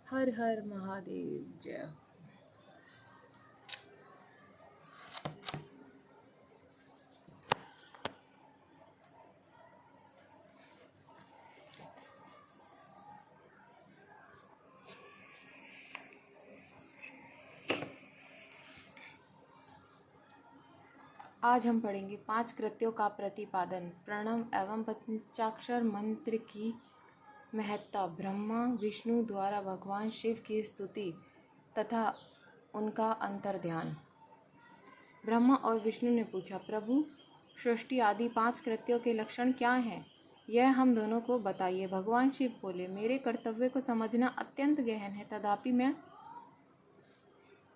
हर हर महादेव जय। आज हम पढ़ेंगे 5 कृत्यों का प्रतिपादन, प्रणव एवं पंचाक्षर मंत्र की महत्ता, ब्रह्मा विष्णु द्वारा भगवान शिव की स्तुति तथा उनका अंतर्ध्यान। ब्रह्मा और विष्णु ने पूछा, प्रभु सृष्टि आदि 5 कृत्यों के लक्षण क्या हैं? यह हम दोनों को बताइए। भगवान शिव बोले, मेरे कर्तव्य को समझना अत्यंत गहन है, तथापि मैं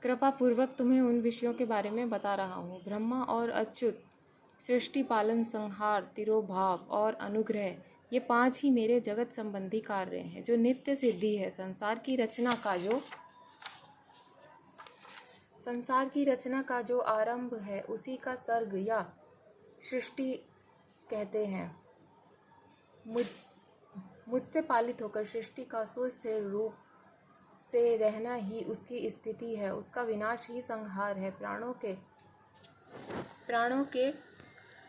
कृपा पूर्वक तुम्हें उन विषयों के बारे में बता रहा हूँ। ब्रह्मा और अच्युत, सृष्टि, पालन, संहार, तिरोभाव और अनुग्रह, ये 5 ही मेरे जगत संबंधी कार्य हैं जो नित्य सिद्धि है। संसार की रचना का जो आरंभ है उसी का सर्ग या सृष्टि कहते हैं। मुझसे पालित होकर सृष्टि का सुस्थिर रूप से रहना ही उसकी स्थिति है, उसका विनाश ही संहार है। प्राणों के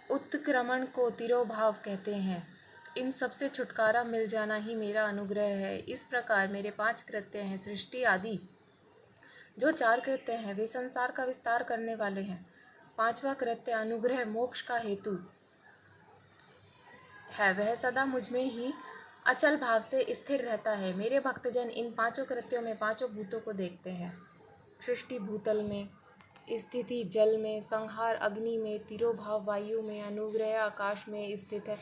उत्क्रमण को तिरोभाव कहते हैं। इन सबसे छुटकारा मिल जाना ही मेरा अनुग्रह है। इस प्रकार मेरे 5 कृत्य हैं। सृष्टि आदि जो 4 कृत्य हैं वे संसार का विस्तार करने वाले हैं। 5वां कृत्य अनुग्रह मोक्ष का हेतु है, वह सदा मुझमें ही अचल भाव से स्थिर रहता है। मेरे भक्तजन इन 5 कृत्यों में 5 भूतों को देखते हैं। सृष्टि भूतल में, स्थिति जल में, संहार अग्नि में, तिरोभाव वायु में, अनुग्रह आकाश में स्थित है।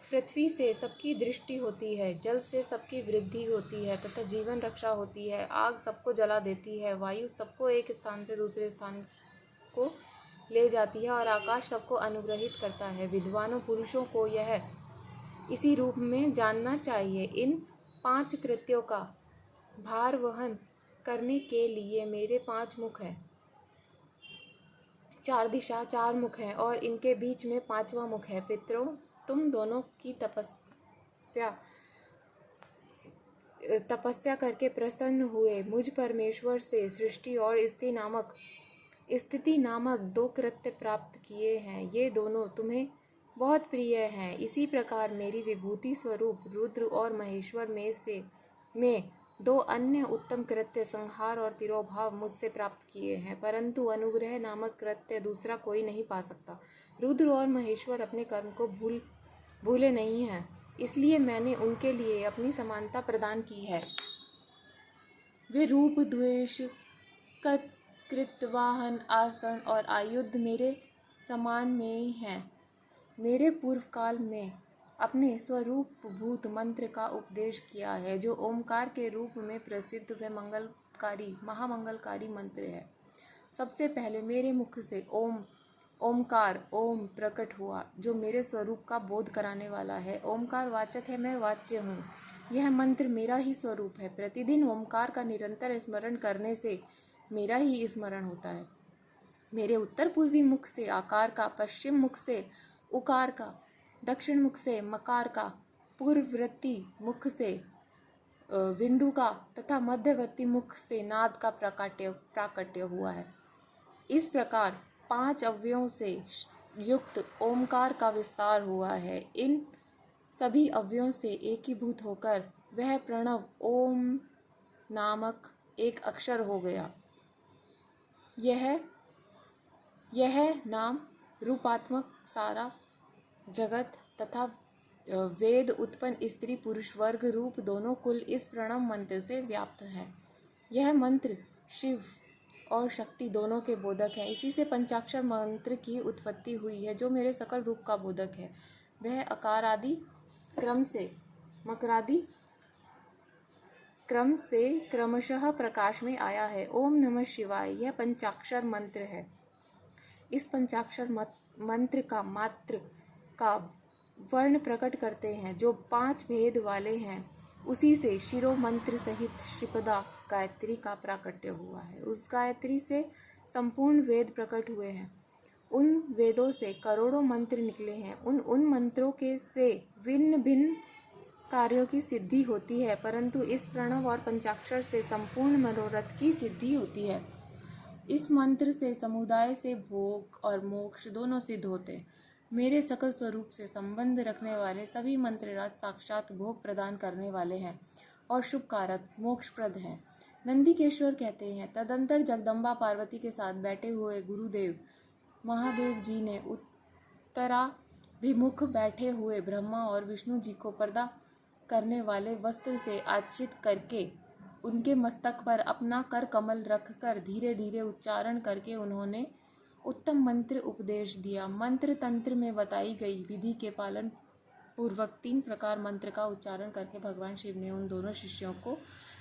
पृथ्वी से सबकी दृष्टि होती है, जल से सबकी वृद्धि होती है तथा जीवन रक्षा होती है। आग सबको जला देती है, वायु सबको एक स्थान से दूसरे स्थान को ले जाती है और आकाश सबको अनुग्रहित करता है। विद्वानों पुरुषों को यह इसी रूप में जानना चाहिए। इन 5 कृत्यों का भार वहन करने के लिए मेरे 5 मुख हैं, 4 दिशा, 4 मुख हैं और इनके बीच में 5वां मुख है। पितरों, तुम दोनों की तपस्या करके प्रसन्न हुए मुझ परमेश्वर से सृष्टि और स्थिति नामक 2 कृत्य प्राप्त किए हैं। ये दोनों तुम्हें बहुत प्रिय हैं। इसी प्रकार मेरी विभूति स्वरूप रुद्र और महेश्वर में 2 अन्य उत्तम कृत्य संहार और तिरोभाव मुझसे प्राप्त किए हैं, परंतु अनुग्रह नामक कृत्य दूसरा कोई नहीं पा सकता। रुद्र और महेश्वर अपने कर्म को भूले नहीं हैं, इसलिए मैंने उनके लिए अपनी समानता प्रदान की है। वे रूप, द्वेष, कृतवाहन, आसन और आयुध मेरे समान में हैं। मेरे पूर्व काल में अपने स्वरूप भूत मंत्र का उपदेश किया है, जो ओमकार के रूप में प्रसिद्ध व महामंगलकारी मंत्र है। सबसे पहले मेरे मुख से ओमकार ओम प्रकट हुआ, जो मेरे स्वरूप का बोध कराने वाला है। ओमकार वाचक है, मैं वाच्य हूँ। यह मंत्र मेरा ही स्वरूप है। प्रतिदिन ओमकार का निरंतर स्मरण करने से मेरा ही स्मरण होता है। मेरे उत्तर पूर्वी मुख से आकार का, पश्चिम मुख से उकार का, दक्षिण मुख से मकार का, पूर्ववर्ती मुख से बिंदु का तथा मध्यवर्ती मुख से नाद का प्राकट्य हुआ है। इस प्रकार 5 अव्ययों से युक्त ओमकार का विस्तार हुआ है। इन सभी अव्ययों से एकीभूत होकर वह प्रणव ओम नामक एक अक्षर हो गया। यह नाम रूपात्मक सारा जगत तथा वेद उत्पन्न स्त्री पुरुष वर्ग रूप दोनों कुल इस प्रणव मंत्र से व्याप्त है। यह मंत्र शिव और शक्ति दोनों के बोधक है। इसी से पंचाक्षर मंत्र की उत्पत्ति हुई है, जो मेरे सकल रूप का बोधक है। वह अकार आदि क्रम से मकरादि क्रम से क्रमशः प्रकाश में आया है। ओम नमः शिवाय यह पंचाक्षर मंत्र है। इस पंचाक्षर मंत्र का मात्र का वर्ण प्रकट करते हैं, जो 5 भेद वाले हैं। उसी से शिरो मंत्र सहित श्रीपदा गायत्री का प्राकट्य हुआ है। उस गायत्री से संपूर्ण वेद प्रकट हुए हैं। उन वेदों से करोड़ों मंत्र निकले हैं। उन मंत्रों के से भिन्न भिन्न कार्यों की सिद्धि होती है, परंतु इस प्रणव और पंचाक्षर से संपूर्ण मनोरथ की सिद्धि होती है। इस मंत्र से समुदाय से भोग और मोक्ष दोनों सिद्ध होते। मेरे सकल स्वरूप से संबंध रखने वाले सभी मंत्रराज साक्षात भोग प्रदान करने वाले हैं और शुभ कारक मोक्षप्रद हैं। नंदीकेश्वर कहते हैं, तदंतर जगदम्बा पार्वती के साथ बैठे हुए गुरुदेव महादेव जी ने उत्तराभिमुख बैठे हुए ब्रह्मा और विष्णु जी को पर्दा करने वाले वस्त्र से आच्छादित करके उनके मस्तक पर अपना कर कमल रखकर धीरे धीरे उच्चारण करके उन्होंने उत्तम मंत्र उपदेश दिया। मंत्र तंत्र में बताई गई विधि के पालन पूर्वक 3 प्रकार मंत्र का उच्चारण करके भगवान शिव ने उन दोनों शिष्यों को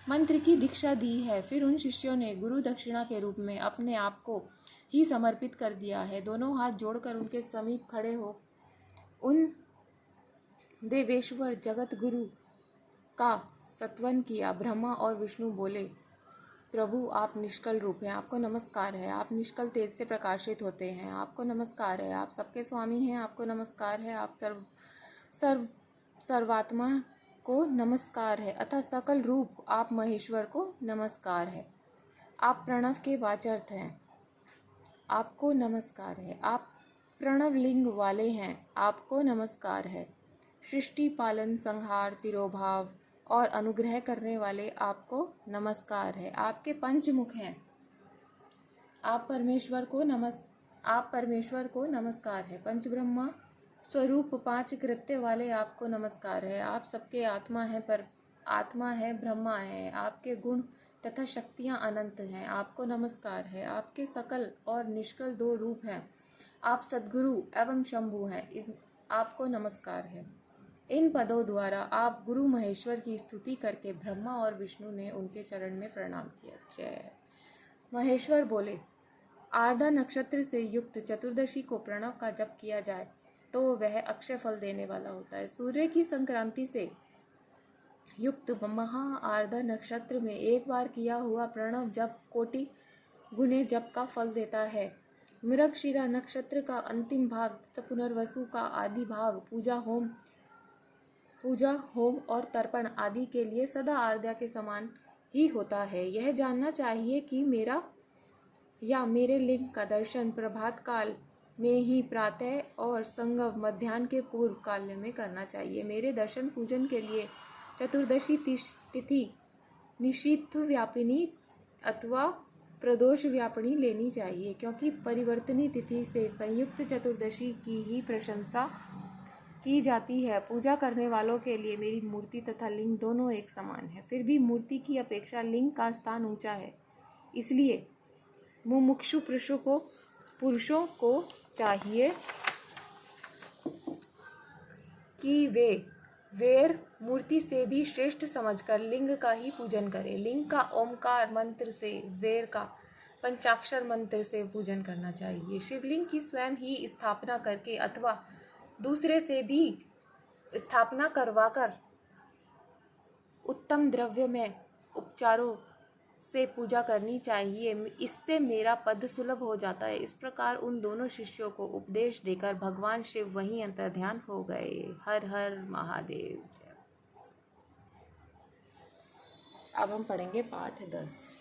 मंत्र की दीक्षा दी है। फिर उन शिष्यों ने गुरु दक्षिणा के रूप में अपने आप को ही समर्पित कर दिया है। दोनों हाथ जोड़कर उनके समीप खड़े हो उन देवेश्वर जगत गुरु का स्तवन किया। ब्रह्मा और विष्णु बोले, प्रभु आप निष्कल रूप हैं, आपको नमस्कार है। आप निष्कल तेज से प्रकाशित होते हैं, आपको नमस्कार है। आप सबके स्वामी हैं, आपको नमस्कार है। आप सर्वात्मा को नमस्कार है। अतः सकल रूप आप महेश्वर को नमस्कार है। आप प्रणव के वाचर्थ हैं, आपको नमस्कार है। आप प्रणव लिंग वाले हैं, आपको नमस्कार है। सृष्टि पालन संहार तिरोभाव और अनुग्रह करने वाले आपको नमस्कार है। आपके पंचमुख हैं, आप परमेश्वर को नमस्कार है। पंचब्रह्मा स्वरूप 5 कृत्य वाले आपको नमस्कार है। आप सबके आत्मा है, पर आत्मा है, ब्रह्मा है। आपके गुण तथा शक्तियाँ अनंत हैं, आपको नमस्कार है। आपके सकल और निष्कल 2 रूप हैं, आप सद्गुरु एवं शंभु हैं, आपको नमस्कार है। इन पदों द्वारा आप गुरु महेश्वर की स्तुति करके ब्रह्मा और विष्णु ने उनके चरण में प्रणाम किया। जय महेश्वर बोले, आर्द्रा नक्षत्र से युक्त चतुर्दशी को प्रणव का जप किया जाए तो वह अक्षय फल देने वाला होता है। सूर्य की संक्रांति से युक्त महा आर्द्रा नक्षत्र में एक बार किया हुआ प्रणव जप कोटि गुने जप का फल देता है। मृगशिरा नक्षत्र का अंतिम भाग तथा पुनर्वसु का आदि भाग पूजा होम और तर्पण आदि के लिए सदा आर्द्रा के समान ही होता है। यह जानना चाहिए कि मेरे लिंग का दर्शन प्रभात काल में ही प्रातः और संगम मध्याह्न के पूर्व काल में करना चाहिए। मेरे दर्शन पूजन के लिए चतुर्दशी तिथि निशीथ व्यापिनी अथवा प्रदोष व्यापिनी लेनी चाहिए, क्योंकि परिवर्तनी तिथि से संयुक्त चतुर्दशी की ही प्रशंसा की जाती है। पूजा करने वालों के लिए मेरी मूर्ति तथा लिंग दोनों एक समान है। फिर भी मूर्ति की अपेक्षा लिंग का स्थान ऊंचा है, इसलिए मुमुक्षु पुरुषों को चाहिए कि वे वेर मूर्ति से भी श्रेष्ठ समझकर लिंग का ही पूजन करें। लिंग का ओमकार मंत्र से, वेर का पंचाक्षर मंत्र से पूजन करना चाहिए। शिवलिंग की स्वयं ही स्थापना करके अथवा दूसरे से भी स्थापना करवाकर उत्तम द्रव्य में उपचारों से पूजा करनी चाहिए। इससे मेरा पद सुलभ हो जाता है। इस प्रकार उन दोनों शिष्यों को उपदेश देकर भगवान शिव वहीं अंतर्ध्यान हो गए। हर हर महादेव। अब हम पढ़ेंगे पाठ 10।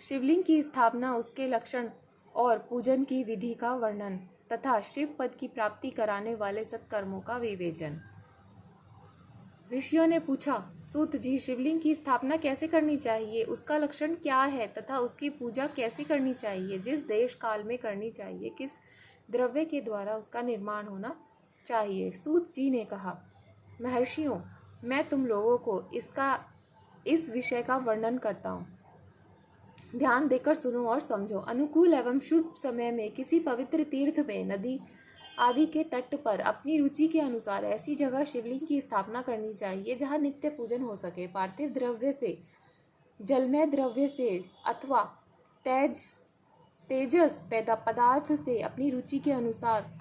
शिवलिंग की स्थापना, उसके लक्षण और पूजन की विधि का वर्णन तथा शिव पद की प्राप्ति कराने वाले सत्कर्मों का विवेचन। ऋषियों ने पूछा, सूत जी, शिवलिंग की स्थापना कैसे करनी चाहिए, उसका लक्षण क्या है तथा उसकी पूजा कैसे करनी चाहिए, जिस देश काल में करनी चाहिए, किस द्रव्य के द्वारा उसका निर्माण होना चाहिए। सूत जी ने कहा, महर्षियों, मैं तुम लोगों को इस विषय का वर्णन करता हूँ। ध्यान देकर सुनो और समझो। अनुकूल एवं शुभ समय में किसी पवित्र तीर्थ में, नदी आदि के तट पर अपनी रुचि के अनुसार ऐसी जगह शिवलिंग की स्थापना करनी चाहिए जहाँ नित्य पूजन हो सके। पार्थिव द्रव्य से, जलमय द्रव्य से अथवा तेजस पदार्थ से अपनी रुचि के अनुसार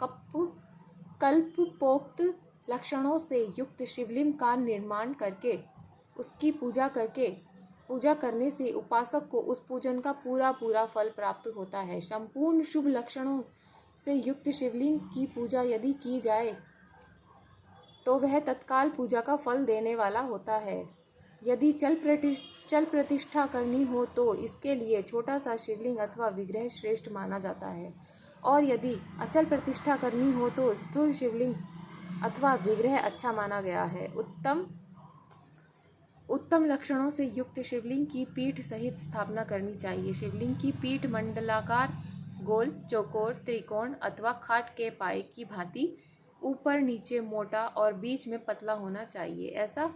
कल्पोक्त लक्षणों से युक्त शिवलिंग का निर्माण करके उसकी पूजा करने से उपासक को उस पूजन का पूरा फल प्राप्त होता है। संपूर्ण शुभ लक्षणों से युक्त शिवलिंग की पूजा यदि की जाए तो वह तत्काल पूजा का फल देने वाला होता है। यदि चल प्रतिष्ठा करनी हो तो इसके लिए छोटा सा शिवलिंग अथवा विग्रह श्रेष्ठ माना जाता है, और यदि अचल प्रतिष्ठा करनी हो तो स्थूल शिवलिंग अथवा विग्रह अच्छा माना गया है। उत्तम लक्षणों से युक्त शिवलिंग की पीठ सहित स्थापना करनी चाहिए। शिवलिंग की पीठ मंडलाकार, गोल, चौकोर, त्रिकोण अथवा खाट के पाए की भांति ऊपर नीचे मोटा और बीच में पतला होना चाहिए। ऐसा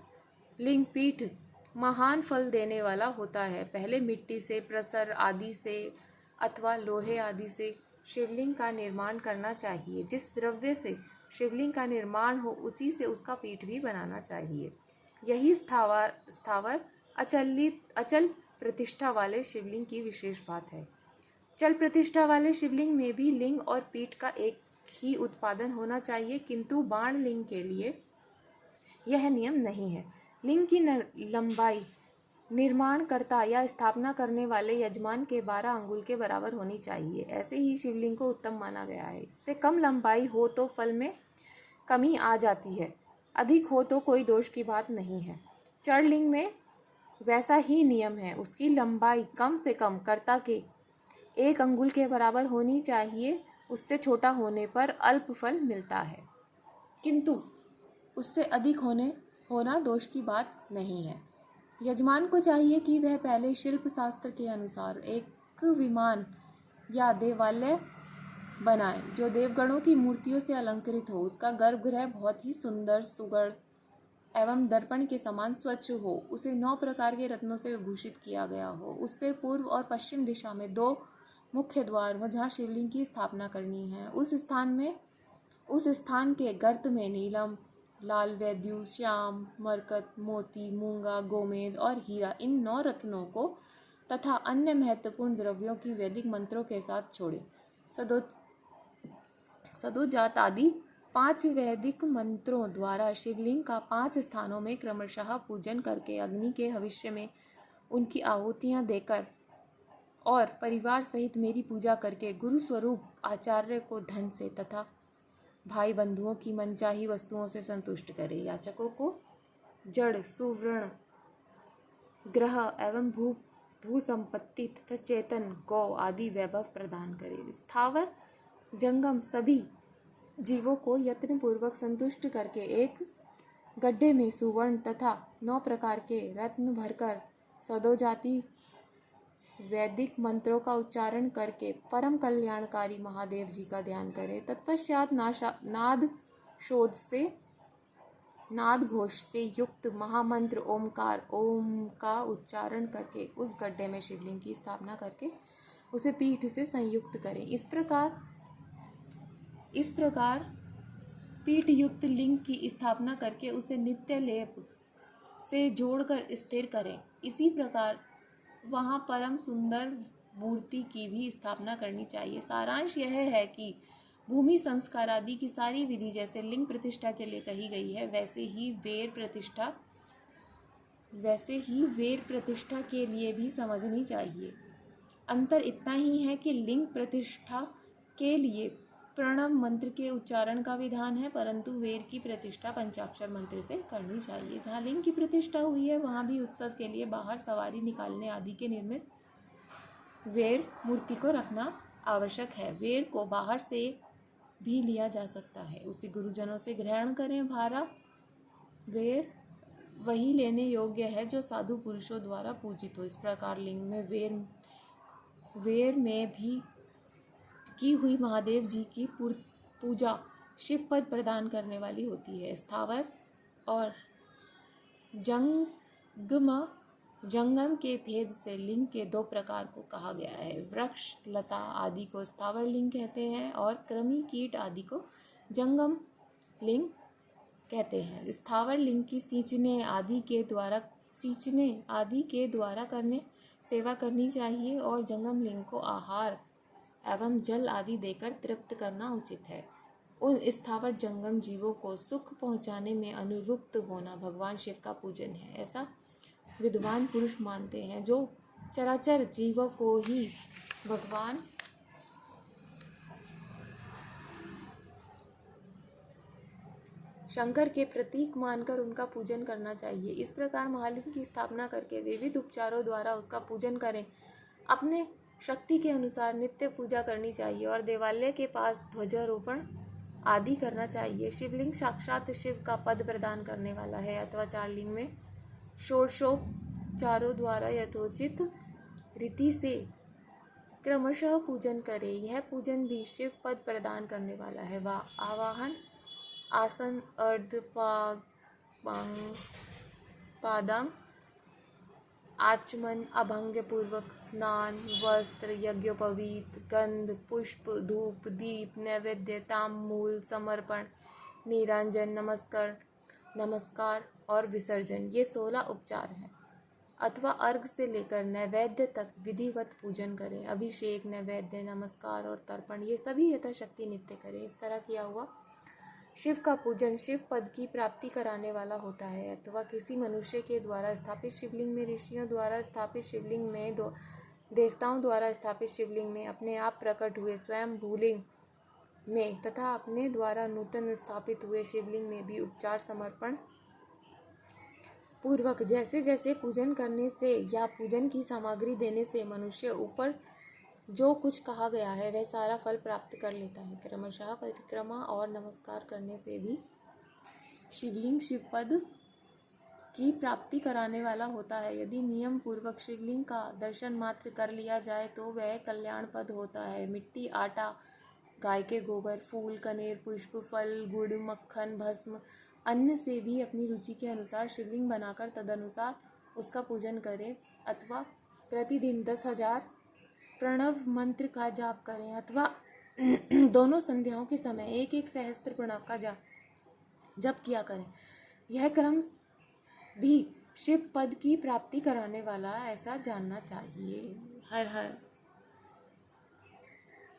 लिंग पीठ महान फल देने वाला होता है। पहले मिट्टी से, प्रसर आदि से अथवा लोहे आदि से शिवलिंग का निर्माण करना चाहिए। जिस द्रव्य से शिवलिंग का निर्माण हो उसी से उसका पीठ भी बनाना चाहिए। यही स्थावर अचल प्रतिष्ठा वाले शिवलिंग की विशेष बात है। चल प्रतिष्ठा वाले शिवलिंग में भी लिंग और पीठ का एक ही उत्पादन होना चाहिए, किंतु बाण लिंग के लिए यह नियम नहीं है। लिंग की लंबाई निर्माणकर्ता या स्थापना करने वाले यजमान के 12 अंगुल के बराबर होनी चाहिए। ऐसे ही शिवलिंग को उत्तम माना गया है। इससे कम लंबाई हो तो फल में कमी आ जाती है, अधिक हो तो कोई दोष की बात नहीं है। चढ़लिंग में वैसा ही नियम है। उसकी लंबाई कम से कम कर्ता के 1 अंगुल के बराबर होनी चाहिए। उससे छोटा होने पर अल्प फल मिलता है, किंतु उससे अधिक होना दोष की बात नहीं है। यजमान को चाहिए कि वह पहले शिल्प शास्त्र के अनुसार एक विमान या देवालय बनाए जो देवगणों की मूर्तियों से अलंकृत हो। उसका गर्भगृह बहुत ही सुंदर, सुगढ़ एवं दर्पण के समान स्वच्छ हो। उसे 9 प्रकार के रत्नों से विभूषित किया गया हो। उससे पूर्व और पश्चिम दिशा में 2 मुख्य द्वार हो जहाँ शिवलिंग की स्थापना करनी है। उस स्थान के गर्त में नीलम, लाल वैद्यु, श्याम, मरकत, मोती, मूंगा, गोमेद और हीरा, इन 9 रत्नों को तथा अन्य महत्वपूर्ण द्रव्यों की वैदिक मंत्रों के साथ छोड़े। सदोजात आदि 5 वैदिक मंत्रों द्वारा शिवलिंग का 5 स्थानों में क्रमशः पूजन करके अग्नि के हविष्य में उनकी आहुतियाँ देकर और परिवार सहित मेरी पूजा करके गुरु स्वरूप आचार्य को धन से तथा भाई बंधुओं की मनचाही वस्तुओं से संतुष्ट करे। याचकों को जड़, सुवर्ण, ग्रह एवं भू संपत्ति तथा चेतन गौ आदि वैभव प्रदान करे। स्थावर जंगम सभी जीवों को यत्न पूर्वक संतुष्ट करके एक गड्ढे में सुवर्ण तथा 9 प्रकार के रत्न भरकर सदोजाति वैदिक मंत्रों का उच्चारण करके परम कल्याणकारी महादेव जी का ध्यान करें। तत्पश्चात नाद घोष से युक्त महामंत्र ओमकार ओम का उच्चारण करके उस गड्ढे में शिवलिंग की स्थापना करके उसे पीठ से संयुक्त करें। इस प्रकार पीठ युक्त लिंग की स्थापना करके उसे नित्य लेप से जोड़कर स्थिर करें। इसी प्रकार वहाँ परम सुंदर मूर्ति की भी स्थापना करनी चाहिए। सारांश यह है कि भूमि संस्कार आदि की सारी विधि जैसे लिंग प्रतिष्ठा के लिए कही गई है, वैसे ही वेर प्रतिष्ठा के लिए भी समझनी चाहिए। अंतर इतना ही है कि लिंग प्रतिष्ठा के लिए प्रणव मंत्र के उच्चारण का विधान है, परंतु वेर की प्रतिष्ठा पंचाक्षर मंत्र से करनी चाहिए। जहाँ लिंग की प्रतिष्ठा हुई है वहाँ भी उत्सव के लिए बाहर सवारी निकालने आदि के निर्मित वेर मूर्ति को रखना आवश्यक है। वेर को बाहर से भी लिया जा सकता है, उसे गुरुजनों से ग्रहण करें। भारा वेर वही लेने योग्य है जो साधु पुरुषों द्वारा पूजित हो। इस प्रकार लिंग में वेर में भी की हुई महादेव जी की पूजा शिव पद प्रदान करने वाली होती है। स्थावर और जंगम के भेद से लिंग के 2 प्रकार को कहा गया है। वृक्ष, लता आदि को स्थावर लिंग कहते हैं और कृमि, कीट आदि को जंगम लिंग कहते हैं। स्थावर लिंग की सींचने आदि के द्वारा सेवा करनी चाहिए और जंगम लिंग को आहार एवं जल आदि देकर तृप्त करना उचित है। उन स्थावर जंगम जीवों को सुख पहुँचाने में अनुरुक्त होना भगवान शिव का पूजन है, ऐसा विद्वान पुरुष मानते हैं। जो चराचर जीवों को ही भगवान शंकर के प्रतीक मानकर उनका पूजन करना चाहिए। इस प्रकार महालिंग की स्थापना करके विविध उपचारों द्वारा उसका पूजन करें। अपने शक्ति के अनुसार नित्य पूजा करनी चाहिए और देवालय के पास ध्वजारोपण आदि करना चाहिए। शिवलिंग साक्षात शिव का पद प्रदान करने वाला है अथवा चारलिंग में षोडशोपचारों द्वारा यथोचित रीति से क्रमशः पूजन करें। यह पूजन भी शिव पद प्रदान करने वाला है। आवाहन, आसन, अर्ध पादांग, आचमन, अभंग पूर्वक स्नान, वस्त्र, यज्ञोपवीत, गंध, पुष्प, धूप, दीप, नैवेद्य, ताम्बूल, समर्पण, नीरांजन, नमस्कार और विसर्जन, ये 16 उपचार हैं। अथवा अर्घ से लेकर नैवेद्य तक विधिवत पूजन करें। अभिषेक, नैवेद्य, नमस्कार और तर्पण, ये सभी यथाशक्ति नित्य करें। इस तरह किया हुआ शिव का पूजन शिव पद की प्राप्ति कराने वाला होता है। अथवा किसी मनुष्य के द्वारा स्थापित शिवलिंग में, ऋषियों द्वारा स्थापित शिवलिंग में, देवताओं द्वारा स्थापित शिवलिंग में, अपने आप प्रकट हुए स्वयं भूलिंग में तथा अपने द्वारा नूतन स्थापित हुए शिवलिंग में भी उपचार समर्पण पूर्वक जैसे जैसे पूजन करने से या पूजन की सामग्री देने से मनुष्य ऊपर जो कुछ कहा गया है वह सारा फल प्राप्त कर लेता है। क्रमशः परिक्रमा और नमस्कार करने से भी शिवलिंग शिवपद की प्राप्ति कराने वाला होता है। यदि नियम पूर्वक शिवलिंग का दर्शन मात्र कर लिया जाए तो वह कल्याण पद होता है। मिट्टी, आटा, गाय के गोबर, फूल, कनेर, पुष्प, फल, गुड़, मक्खन, भस्म, अन्न से भी अपनी रुचि के अनुसार शिवलिंग बनाकर तदनुसार उसका पूजन करें। अथवा प्रतिदिन 10,000 प्रणव मंत्र का जाप करें अथवा दोनों संध्याओं के समय 1-1 सहस्त्र प्रणव का जप किया करें। यह क्रम भी शिव पद की प्राप्ति कराने वाला ऐसा जानना चाहिए। हर हर